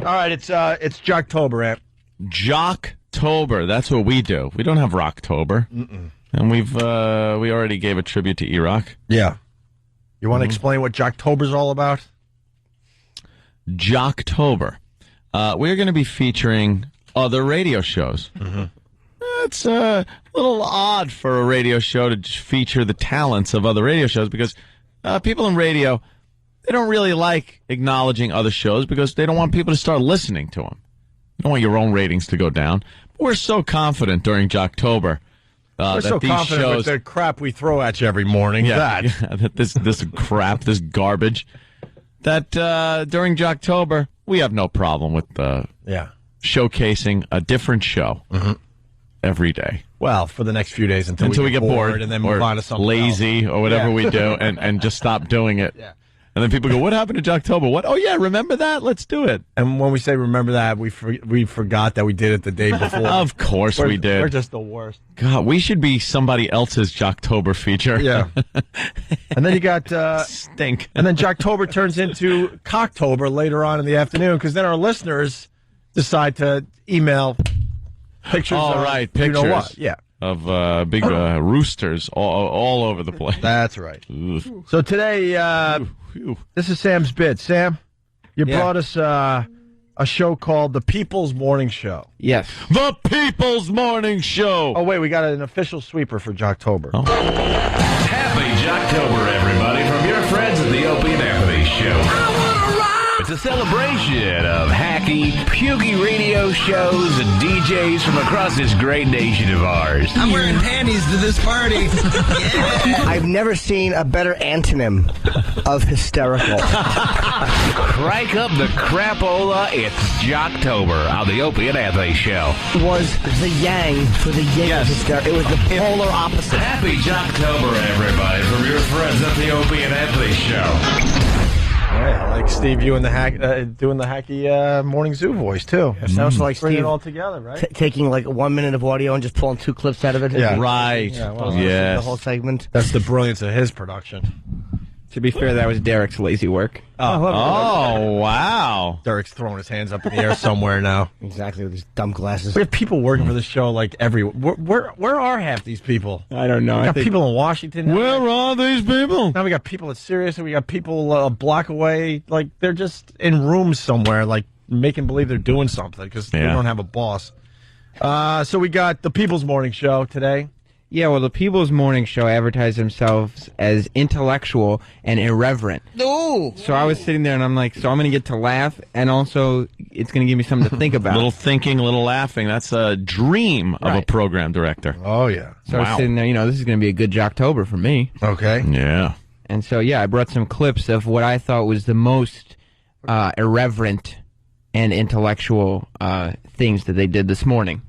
All right, it's Jocktober, Ant. Jocktober. That's what we do. We don't have Rocktober. And we already gave a tribute to E-Rock. Yeah. You want to explain what Jocktober's all about? Jocktober. We're going to be featuring other radio shows. It's a little odd for a radio show to feature the talents of other radio shows because people in radio, they don't really like acknowledging other shows because they don't want people to start listening to them. You don't want your own ratings to go down. But we're so confident during Jocktober. We're so confident with the crap we throw at you every morning. That this crap, this garbage, that during Jocktober, we have no problem with showcasing a different show every day. Well, for the next few days until we get bored and then move on to something lazy else. Or whatever we do and just stop doing it. Yeah. And then people go, what happened to Jocktober? What? Oh, yeah, remember that? Let's do it. And when we say remember that, we forgot that we did it the day before. Of course we did. We're just the worst. God, we should be somebody else's Jocktober feature. Yeah. And then you got... Stink. And then Jocktober turns into Cocktober later on in the afternoon because then our listeners decide to email pictures pictures. You know what? Yeah. Of big roosters all over the place. That's right. So today, this is Sam's bit. Sam, you brought us a show called The People's Morning Show. Yes. The People's Morning Show. Oh, wait, we got an official sweeper for Jocktober. Oh. Happy Jocktober, everybody, from your friends at the Opie and Anthony Show. It's a celebration of hacky, pukey radio shows and DJs from across this great nation of ours. I'm wearing panties to this party. Yeah. I've never seen a better antonym of hysterical. Crank up the crapola. It's Jocktober on the Opie and Anthony Show. It was the yang for the yang of hysterical. It was the polar opposite. Happy Jocktober, everybody, from your friends at the Opie and Anthony Show. Yeah, I like Steve, you and the doing the hacky morning zoo voice too. It sounds like Bring Steve it all together, right? taking like 1 minute of audio and just pulling 2 clips out of it. Yeah. Right. Yeah, well, The whole segment. That's the brilliance of his production. To be fair, that was Derek's lazy work. Oh, wow. Derek's throwing his hands up in the air somewhere now. Exactly, with his dumb glasses. We have people working for the show like everywhere. Where are half these people? I don't know. We got people in Washington. Where are these people? Now we got people at Sirius, and we got people a block away. Like, they're just in rooms somewhere, like, making believe they're doing something because they don't have a boss. So we got the People's Morning Show today. Yeah, well, the People's Morning Show advertised themselves as intellectual and irreverent. Ooh. So I was sitting there and I'm like, so I'm going to get to laugh and also it's going to give me something to think about. Little thinking, little laughing. That's a dream of a program director. Oh, yeah. So I was sitting there, this is going to be a good Jocktober for me. Okay. Yeah. And so, I brought some clips of what I thought was the most irreverent and intellectual things that they did this morning.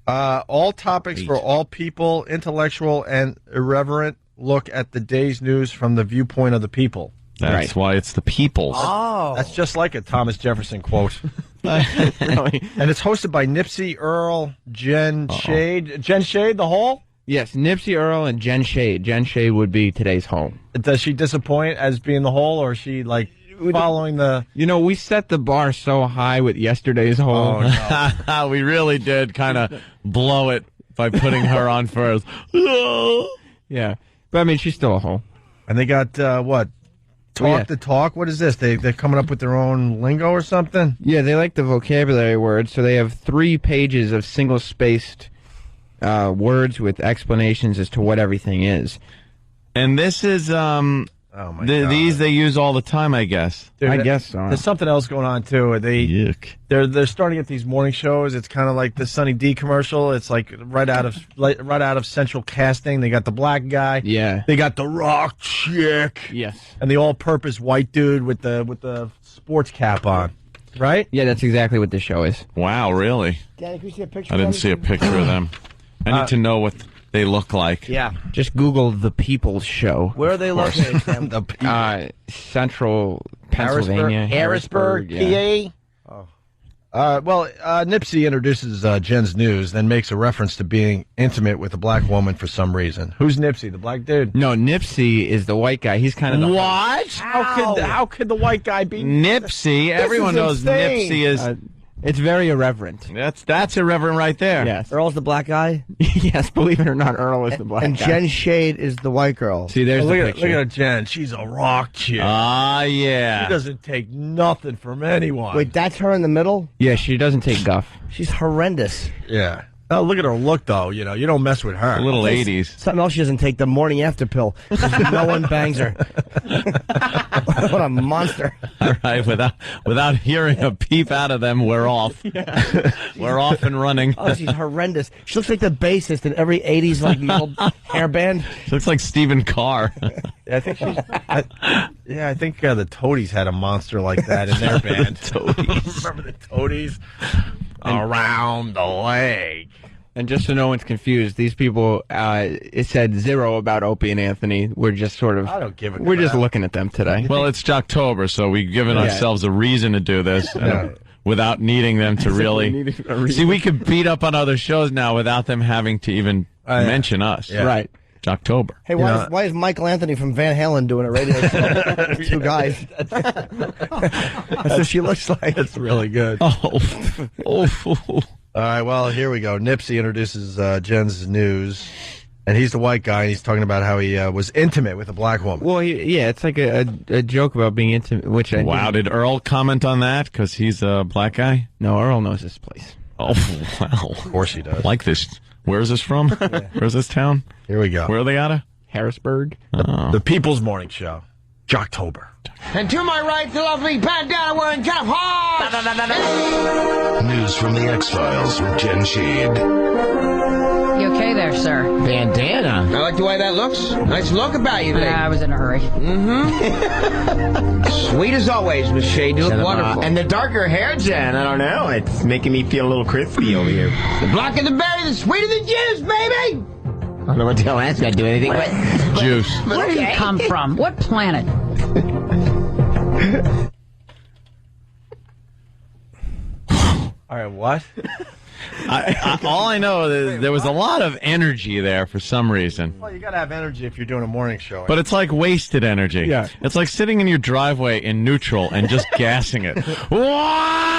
All topics for all people, intellectual and irreverent. Look at the day's news from the viewpoint of the people. That's why it's the People's. Oh. That's just like a Thomas Jefferson quote. Really? And it's hosted by Nipsey, Earl, Jen Shade. Jen Shade, the whole? Yes, Nipsey, Earl, and Jen Shade. Jen Shade would be today's home. Does she disappoint as being the whole, or is she, like, following the... we set the bar so high with yesterday's whole. Oh, no. We really did kind of blow it by putting her on first. Yeah. But, I mean, she's still a whole. And they got, what? Talk the talk? What is this? They're coming up with their own lingo or something? Yeah, they like the vocabulary words, so they have 3 pages of single-spaced words with explanations as to what everything is. And this is... Oh my God. These they use all the time, I guess. Dude, I guess so. There's something else going on too. They're starting at these morning shows. It's kind of like the Sunny D commercial. It's like right out of Central Casting. They got the black guy. Yeah. They got the rock chick. Yes. And the all-purpose white dude with the sports cap on. Right? Yeah, that's exactly what this show is. Wow, really? Danny, can you see a picture? I didn't see a picture of them. I need to know what they look like. Yeah. Just Google The People's Show. Where are they located, Sam? Central Pennsylvania. Harrisburg, yeah. PA. Nipsey introduces Jen's news, then makes a reference to being intimate with a black woman for some reason. Who's Nipsey, the black dude? No, Nipsey is the white guy. He's kind of the What? How could the white guy be Nipsey? Everyone knows insane. Nipsey is. it's very irreverent. That's irreverent right there. Yes. Earl's the black guy, Yes, believe it or not, Earl is the black and guy. Jen Shade is the white girl. See, there's the Look picture. at Jen. She's a rock chick. Ah, yeah. She doesn't take nothing from anyone. Wait, that's her in the middle? Yeah, she doesn't take guff. She's horrendous. Yeah. Oh, look at her look, though. You know, you don't mess with her. A little 80s. Something else she doesn't take, the morning after pill. No one bangs her. What a monster. All right, without hearing a peep out of them, we're off. We're off and running. Oh, she's horrendous. She looks like the bassist in every 80s like old hair band. She looks like Stephen Carr. Yeah, I think she's. I think the Toadies had a monster like that in their band. Toadies. Remember the Toadies? Around the leg. And just so no one's confused, these people, it said 0 about Opie and Anthony. We're just sort of, I don't give a we're just crap. looking at them today. Well, it's Jocktober, so we've given ourselves a reason to do this without needing them to really. See, we could beat up on other shows now without them having to even mention us. Yeah. Right. Jocktober. Hey, why is Michael Anthony from Van Halen doing a radio show? Two guys. That's what she looks like. It's really good. Oh. All right, well, here we go. Nipsey introduces Jen's news, and he's the white guy, and he's talking about how he was intimate with a black woman. Well, it's like a joke about being intimate, which I Wow, did Earl comment on that? Because he's a black guy? No, Earl knows this place. Oh, wow. Of course he does. Like this. Where's this from? Where's this town? Here we go. Where are they out of? Harrisburg. The People's Morning Show. Jocktober. And to my right, the lovely bandana wearing Jeff Hawes. News from the X-Files with Jen Shade. You okay there, sir? Bandana. I like the way that looks. Nice look about you today. I was in a hurry. Sweet as always, Miss Shade. You look wonderful. And the darker hair, Jen, I don't know. It's making me feel a little crispy over here. The blacker the berry, the sweeter the juice, baby. I don't know what the hell that's got to do with anything, but... Juice. Where do you come from? What planet? All right, what? All I know is there was a lot of energy there for some reason. Well, you got to have energy if you're doing a morning show. But it's like wasted energy. Yeah. It's like sitting in your driveway in neutral and just gassing it. Wow!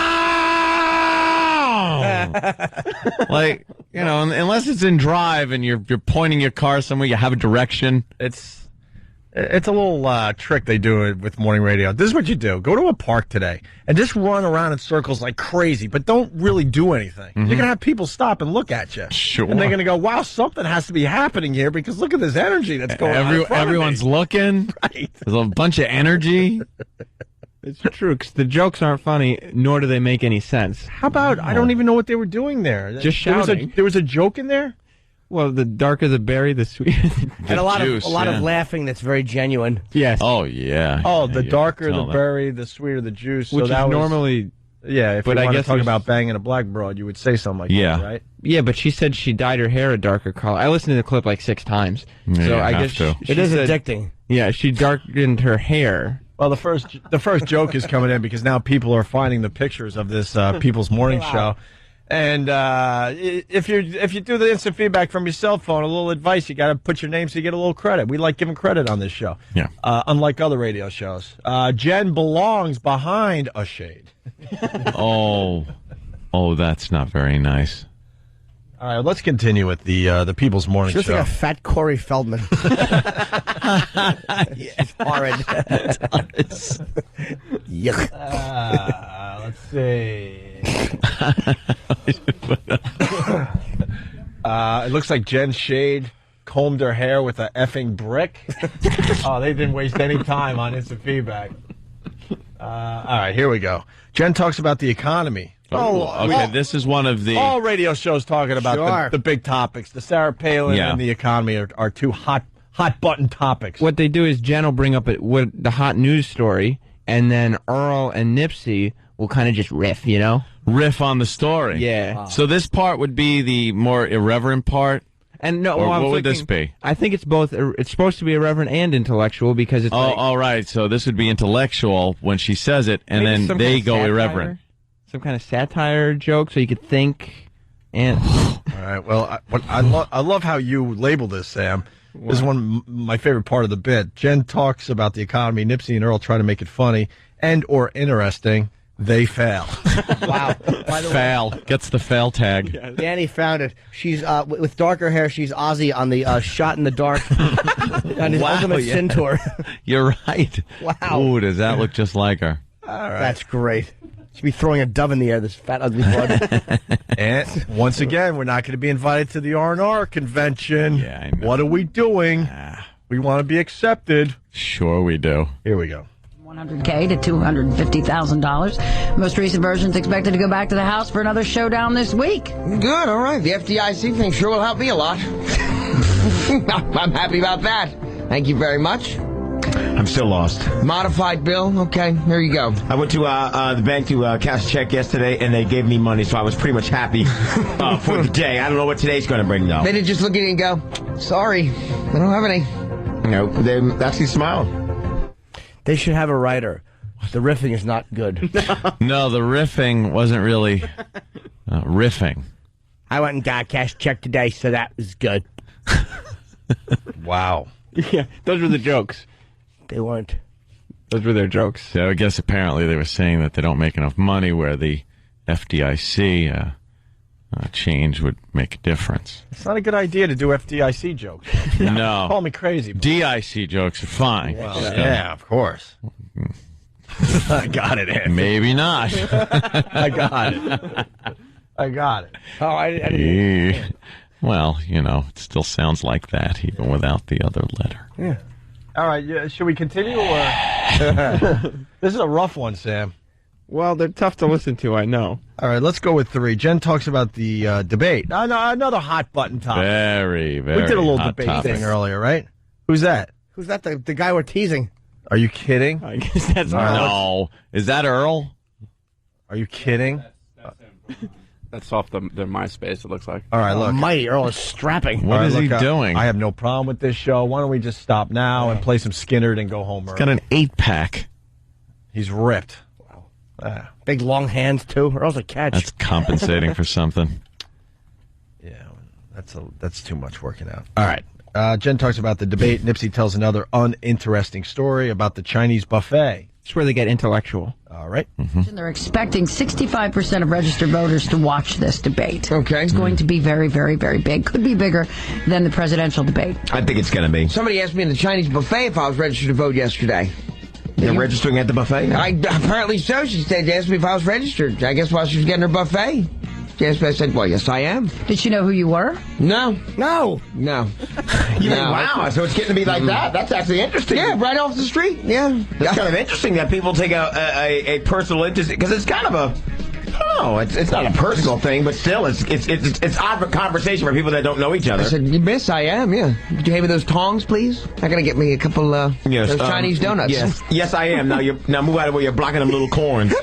Like, you know, unless it's in drive and you're pointing your car somewhere, you have a direction. It's a little trick they do with morning radio. This is what you do. Go to a park today and just run around in circles like crazy, but don't really do anything. You're going to have people stop and look at you. Sure. And they're going to go, wow, something has to be happening here because look at this energy that's going on in front of me." Everyone's looking. Right. There's a bunch of energy. It's true, because the jokes aren't funny, nor do they make any sense. How about, I don't even know what they were doing there. Just shouting. There was a joke in there? Well, the darker the berry, the sweeter the... And a lot juice, of yeah. laughing that's very genuine. Yes. Oh, yeah. Oh, the Yeah, darker tell the them. berry, the sweeter the juice. Which so that is was, normally... Yeah, if but you I want to guess talk there's- about banging a black broad, you would say something like Yeah. that, right? Yeah, but she said she dyed her hair a darker color. I listened to the clip like 6 times. Yeah, so you I have guess to. she It is said- addicting. Yeah, she darkened her hair. Well, the first joke is coming in because now people are finding the pictures of this People's Morning Show, and if you do the instant feedback from your cell phone, a little advice: you got to put your name so you get a little credit. We like giving credit on this show, Yeah. unlike other radio shows. Jen belongs behind a shade. Oh, that's not very nice. All right, let's continue with the People's Morning She looks Show. like a fat Corey Feldman. She's horrid. Yuck. Let's see. It looks like Jen Shade combed her hair with a effing brick. Oh, they didn't waste any time on instant feedback. All right, here we go. Jen talks about the economy. Okay, this is one of the... All radio shows talking about Sure. the big topics. The Sarah Palin Yeah. and the economy are two hot button topics. What they do is Jen will bring up the hot news story, and then Earl and Nipsey will kind of just riff, you know? riff on the story. Yeah. So this part would be the more irreverent part? And no, Or I was what would this thinking- be? I think it's both. It's supposed to be irreverent and intellectual because it's Oh, like, all right. So this would be intellectual when she says it, and maybe then some they kind of go satire? irreverent. some kind of satire joke so you could think. And all right. Well, I love how you label this, Sam. This is my favorite part of the bit. Jen talks about the economy. Nipsey and Earl try to make it funny and or interesting. They fail. Wow. By the Fail. Gets the fail tag. way, Danny found it. She's with darker hair. She's Ozzy on the Shot in the Dark on his Ultimate Sin tour. You're right. Wow. Ooh, does that look just like her? All right. That's great. She'd be throwing a dove in the air, this fat, ugly broad. And once again, we're not going to be invited to the R&R convention. Yeah, I know. What are we doing? We want to be accepted. Sure we do. Here we go. $100K to $250,000. Most recent version's expected to go back to the House for another showdown this week. Good, all right. The FDIC thing sure will help me a lot. I'm happy about that. Thank you very much. I'm still lost. Modified bill? Okay, here you go. I went to the bank to cash a check yesterday, and they gave me money, so I was pretty much happy for the day. I don't know what today's going to bring, though. They didn't just look at you and go, sorry, I don't have any. No, they actually smiled. They should have a writer. The riffing is not good. No, the riffing wasn't really riffing. I went and got a cash check today, so that was good. Wow. yeah, those were the jokes. They weren't. Those were their jokes. So I guess apparently they were saying that they don't make enough money where the FDIC change would make a difference. It's not a good idea to do FDIC jokes. No. Call me crazy. But... DIC jokes are fine. Well, yeah, of course. I got it, Anthony. Maybe not. I got it. I got it. Oh, I didn't. Well, it still sounds like that, even without the other letter. Yeah. All right, should we continue? Or this is a rough one, Sam. Well, they're tough to listen to, I know. All right, let's go with 3. Jen talks about the debate. Another hot button topic. Very, very We did a little hot debate topic. thing earlier, right? Who's that? Who's that? The guy we're teasing. Are you kidding? I guess that's No. Is that Earl? Are you kidding? That's off the MySpace, it looks like. All right, look. Mighty Earl is strapping. What is he doing? I have no problem with this show. Why don't we just stop now and play some Skinner and go home early? He's got an 8-pack. He's ripped. Wow. Big long hands, too. Earl's a catch. That's compensating for something. Yeah, that's too much working out. All right. Jen talks about the debate. Nipsey tells another uninteresting story about the Chinese buffet. It's where they get intellectual. All right. They're expecting 65% of registered voters to watch this debate. Okay. It's going to be very, very, very big. Could be bigger than the presidential debate. I think it's going to be. Somebody asked me in the Chinese buffet if I was registered to vote yesterday. You're registering at the buffet now? Apparently so. She asked me if I was registered. I guess while she was getting her buffet. She asked me, I said, well, yes, I am. Did she know who you were? No. No. Wow, so it's getting to be like that? That's actually interesting. Yeah, right off the street. Yeah. That's kind of interesting that people take a personal interest, because it's kind of a... Oh, it's not a personal thing, but still, it's odd for conversation for people that don't know each other. I said, miss, I am, yeah. Could you hand me those tongs, please? I gotta get me a couple, those Chinese donuts. Yes, I am. Now move out of where you're blocking them little corns.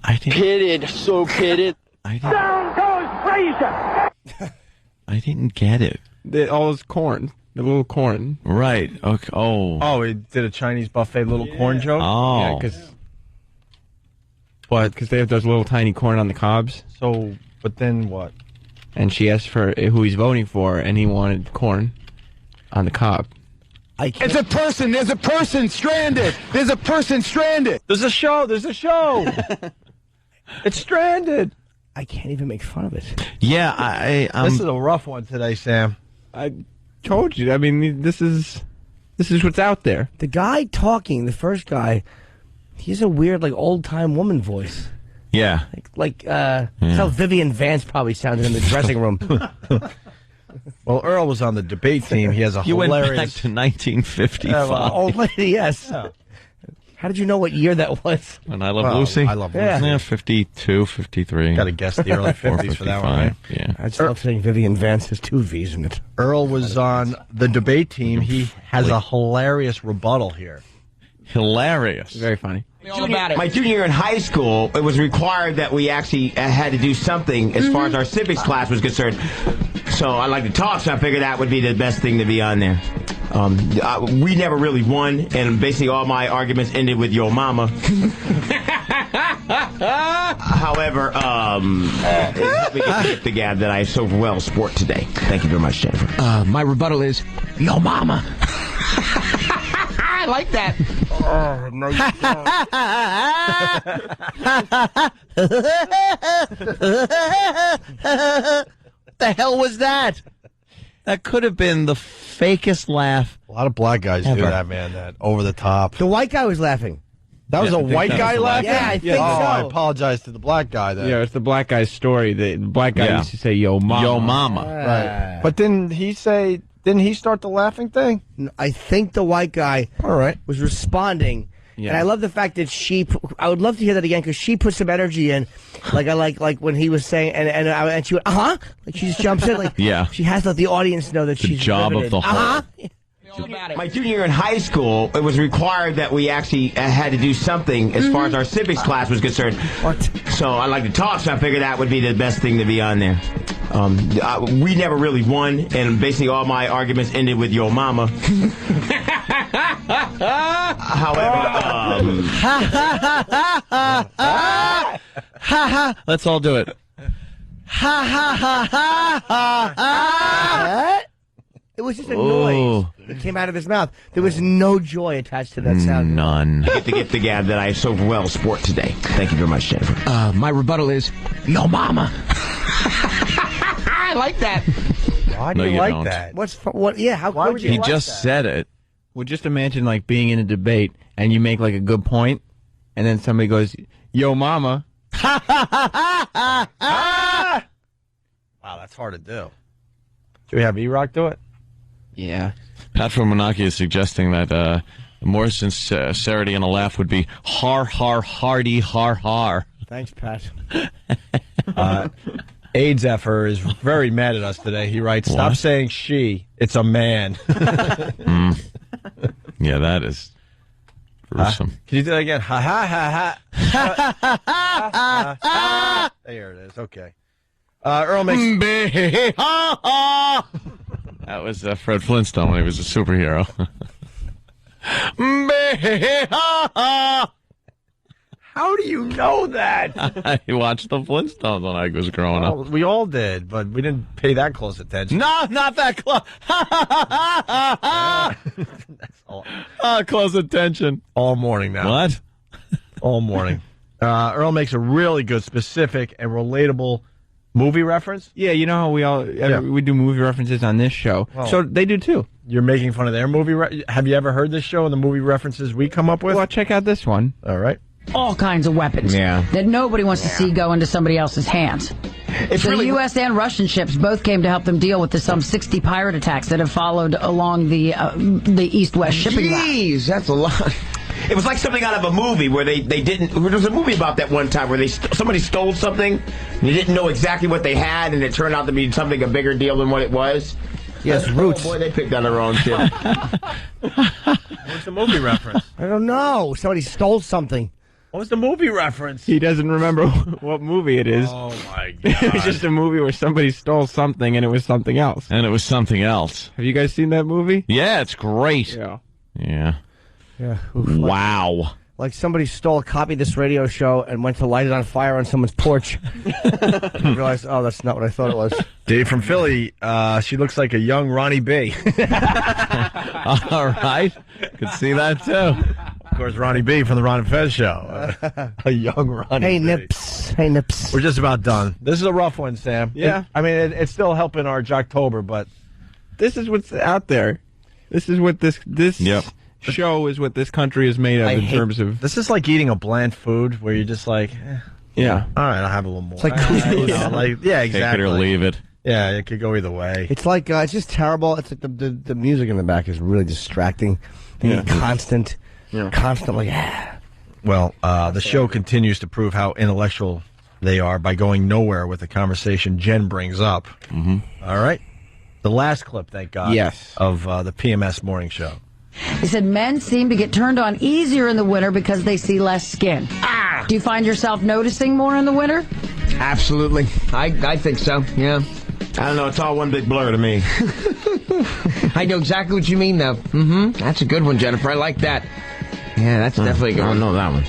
I didn't... Pitted, so pitted. Down goes Fraser! I didn't get it. All those corn. The little corn. Right. Okay. Oh, he did a Chinese buffet little corn joke? Oh. Yeah, because they have those little tiny corn on the cobs. So, but then what? And she asked for who he's voting for, and he wanted corn on the cob. It's a person. There's a person stranded. There's a person stranded. There's a show. It's stranded. I can't even make fun of it. Yeah, this is a rough one today, Sam. I told you. I mean, this is what's out there. The guy talking, the first guy, he's a weird, old-time woman voice. Yeah. That's how Vivian Vance probably sounded in the dressing room. Well, Earl was on the debate team. He has a You hilarious... went back to 1955. Old lady, yes. Yeah. How did you know what year that was? When I Love Lucy? I Love Lucy. Yeah, 52, 53. Got to guess the early 50s for that one, right? Yeah. I just love saying Vivian Vance has 2 V's in it. Earl was on the debate team. He has a hilarious rebuttal here. Hilarious. Very funny. My junior year in high school, it was required that we actually had to do something as far as our civics class was concerned. So I like to talk, so I figured that would be the best thing to be on there. We never really won, and basically all my arguments ended with your mama. However, it helped me get the gab that I so well sport today. Thank you very much, Jennifer. My rebuttal is, yo mama. I like that. Oh, no, you What the hell was that? That could have been the fakest laugh. A lot of black guys ever. do that, man. That over the top. The white guy was laughing. That was a white guy laughing? Yeah, I think so. I apologize to the black guy then. Yeah, it's the black guy's story. The black guy used to say, yo, mama. Yo, mama. Right. But didn't he start the laughing thing? I think the white guy was responding. Yeah. And I love the fact that I would love to hear that again because she put some energy in. Like I like when he was saying, and she went, like she just jumps in. Like, she has to let the audience know that she's job riveted. of the whole. My junior year in high school, it was required that we actually had to do something as far as our civics class was concerned. What? So I like to talk, so I figured that would be the best thing to be on there. We never really won, and basically all my arguments ended with your mama. However, let's all do it. It was just a noise that came out of his mouth. There was no joy attached to that sound. None. I get to get the gab that I so well sport today. Thank you very much, Jennifer. My rebuttal is, yo mama. I like that. Why do you like don't. that? How could you He like just that? said it. Well, just imagine like being in a debate and you make like a good point, and then somebody goes, "Yo, mama." Wow, that's hard to do. Should we have E-Rock do it? Yeah. Pat from Monarchy is suggesting that more sincerity in a laugh would be har, har, hardy, har, har. Thanks, Pat. AIDS effer is very mad at us today. He writes, "Stop saying she. It's a man." Yeah, that is gruesome. Can you do that again? Ha ha ha ha. There it is. Okay. Earl makes. That was Fred Flintstone when he was a superhero. How do you know that? I watched the Flintstones when I was growing up. Well, we all did, but we didn't pay that close attention. No, not that close. That's all. Close attention. All morning now. What? All morning. Earl makes a really good, specific, and relatable movie reference. Yeah, you know how we do movie references on this show. Well, so they do too. You're making fun of their movie. Have you ever heard this show and the movie references we come up with? Well, check out this one. All right. All kinds of weapons that nobody wants to see go into somebody else's hands. The U.S. and Russian ships both came to help them deal with the some 60 pirate attacks that have followed along the east-west shipping route. Jeez, that's a lot. It was like something out of a movie where they didn't. There was a movie about that one time where somebody stole something, and they didn't know exactly what they had, and it turned out to be something a bigger deal than what it was. Yes, Roots. Oh boy, they picked on their own shit. What's the movie reference? I don't know. Somebody stole something. What was the movie reference? He doesn't remember what movie it is. Oh, my God. It was just a movie where somebody stole something and it was something else. And it was something else. Have you guys seen that movie? Yeah, it's great. Yeah. Yeah. Yeah. Wow. Like somebody stole a copy of this radio show and went to light it on fire on someone's porch. And realized, oh, that's not what I thought it was. Dave from Philly, she looks like a young Ronnie B. All right. Could see that, too. Of course, Ronnie B from the Ron and Fez show. A young Ronnie Hey, B. Nips. Hey, Nips. We're just about done. This is a rough one, Sam. Yeah. It's still helping our Jocktober, but This is what's out there. This is what this show is what this country is made of in terms of... This is like eating a bland food where you're just like, yeah. All right, I'll have a little more. It's like couscous. Yeah, exactly. Take it or leave it. Yeah, it could go either way. It's like, it's just terrible. It's like the music in the back is really distracting. Constant. Yeah. Constantly. Well, the show continues to prove how intellectual they are by going nowhere with the conversation Jen brings up. Mm-hmm. All right? The last clip, thank God, yes, of the PMS morning show. He said men seem to get turned on easier in the winter because they see less skin. Do you find yourself noticing more in the winter? Absolutely. I think so, yeah. I don't know. It's all one big blur to me. I know exactly what you mean, though. That's a good one, Jennifer. I like that. Yeah, that's definitely a good one. I don't know that one.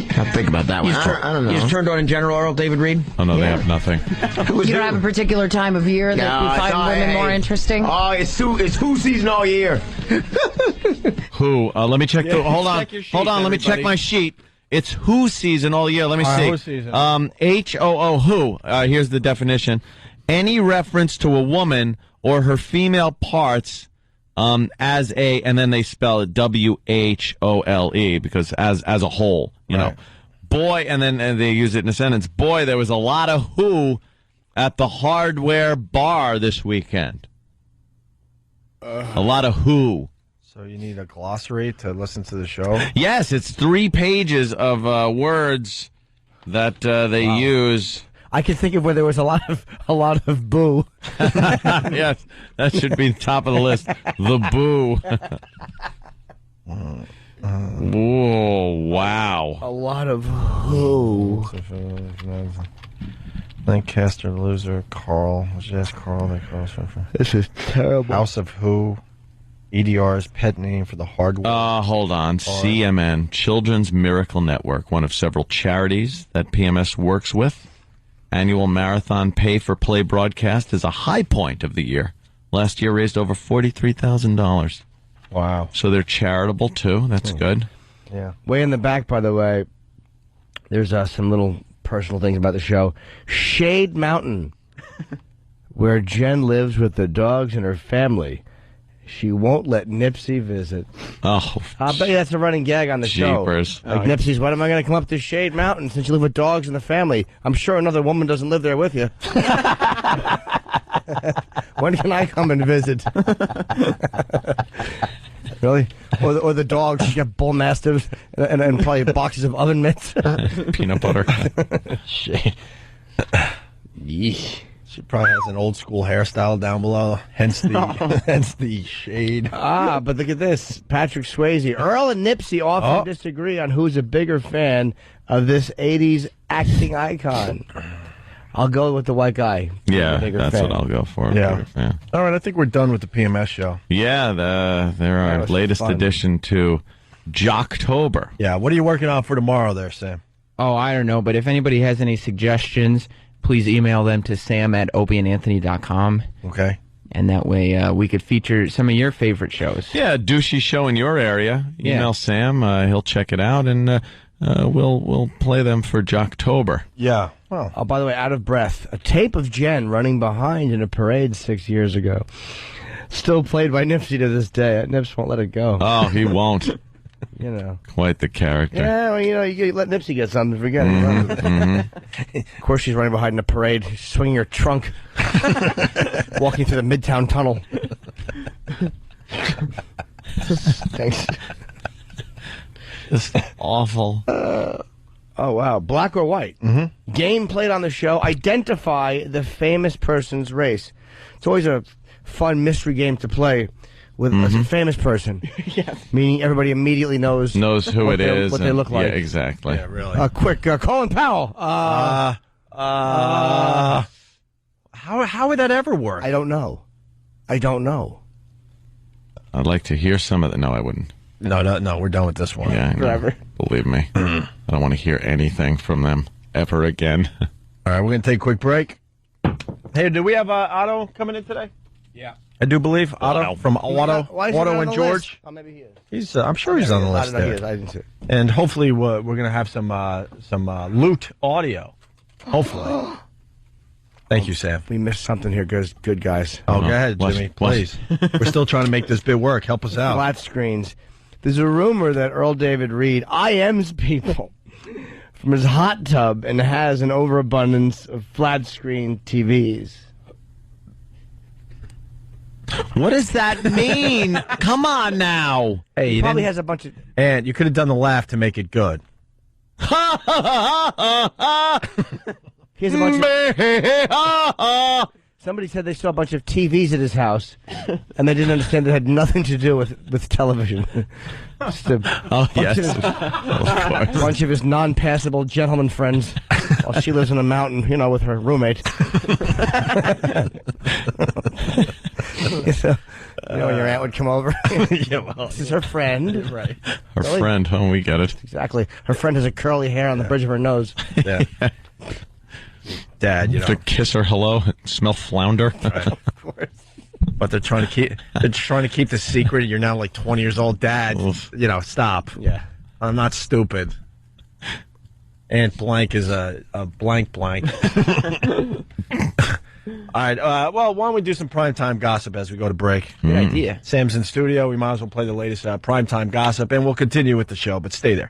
I have to think about that one. I don't know. You just turned on in general, Earl, David Reed? Oh, no, they have nothing. You don't have a particular time of year that you find women more interesting? Oh, it's Who season all year. Who? Let me check. Hold on. Let me check my sheet. It's Who season all year. Let me see. Who season. HOO, Who. Here's the definition. Any reference to a woman or her female parts as a, and then they spell it WHOLE because as a whole, you know. Boy, and then they use it in a sentence. Boy, there was a lot of who at the hardware bar this weekend. A lot of who. So you need a glossary to listen to the show? Yes, it's 3 pages of words that they use. I can think of where there was a lot of boo. Yes, that should be top of the list. The boo. Whoa, wow. A lot of who. Lancaster loser, Carl. Let's ask Carl. This is terrible. House of Who. EDR's pet name for the hardware. Hold on. CMN, Children's Miracle Network, one of several charities that PMS works with. Annual marathon pay-for-play broadcast is a high point of the year. Last year raised over $43,000. Wow. So they're charitable, too. That's good. Yeah. Way in the back, by the way, there's some little personal things about the show. Shade Mountain, where Jen lives with the dogs and her family. She won't let Nipsey visit. Oh, I bet you that's a running gag on the jeepers. show. Like, Nipsey's, when am I going to come up to Shade Mountain since you live with dogs and the family? I'm sure another woman doesn't live there with you. When can I come and visit? Really? Or the dogs, you got bull mastiffs and probably boxes of oven mitts. Peanut butter. Shit. Yeesh. She probably has an old school hairstyle down below, hence the shade. But look at this. Patrick Swayze. Earl and Nipsey often disagree on who's a bigger fan of this 80s acting icon. I'll go with the white guy. Yeah, that's what I'll go for. Yeah. All right, I think we're done with the PMS show. Yeah, they're our latest addition to Jocktober. Yeah, what are you working on for tomorrow there, Sam? Oh, I don't know, but if anybody has any suggestions, please email them to sam@opieandanthony.com. Okay. And that way we could feature some of your favorite shows. Yeah, a douchey show in your area. Email Sam. He'll check it out, and we'll play them for Jocktober. Yeah. Well. Oh, by the way, out of breath. A tape of Jen running behind in a parade 6 years ago. Still played by Nipsey to this day. Nips won't let it go. Oh, he won't. You know. Quite the character. Yeah, well, you let Nipsey get something, forget it. Of course, she's running behind in a parade, swinging her trunk, walking through the Midtown Tunnel. Thanks. Just awful. Oh, wow. Black or white? Game played on the show. Identify the famous person's race. It's always a fun mystery game to play with a famous person. Yes. Meaning everybody immedially knows who it is. What they look like. Yeah, exactly. Yeah, really. Quick, Colin Powell. How would that ever work? I don't know. I'd like to hear some of it. No, I wouldn't. No, we're done with this one. Yeah, forever. Believe me. I don't want to hear anything from them ever again. All right, we're going to take a quick break. Hey, do we have Otto coming in today? Yeah. I do believe Otto from Otto and George. Oh, maybe he is. He's. I'm sure he's on the list there. I didn't see it. And hopefully we're going to have some loot audio. Hopefully. Thank you, Sam. We missed something here, good guys. Oh, go ahead, Jimmy, please. We're still trying to make this bit work. Help us out. Flat screens. There's a rumor that Earl David Reed IMs people from his hot tub and has an overabundance of flat screen TVs. What does that mean? Come on now. Hey, he probably has a bunch of... And you could have done the laugh to make it good. He has a bunch of... Somebody said they saw a bunch of TVs at his house, and they didn't understand it had nothing to do with television. Just a bunch of his non-passable gentleman friends, while she lives in a mountain, with her roommate. So, when your aunt would come over. This is her friend. Right. Her friend, we get it. Exactly. Her friend has a curly hair on the bridge of her nose. Yeah. Dad, To kiss her hello, smell flounder. Right. Of course. But they're trying to keep the secret. You're now like 20 years old, Dad. Stop. Yeah. I'm not stupid. Aunt Blank is a blank. All right. Well, why don't we do some primetime gossip as we go to break? Good idea. Sam's in studio. We might as well play the latest primetime gossip, and we'll continue with the show. But stay there.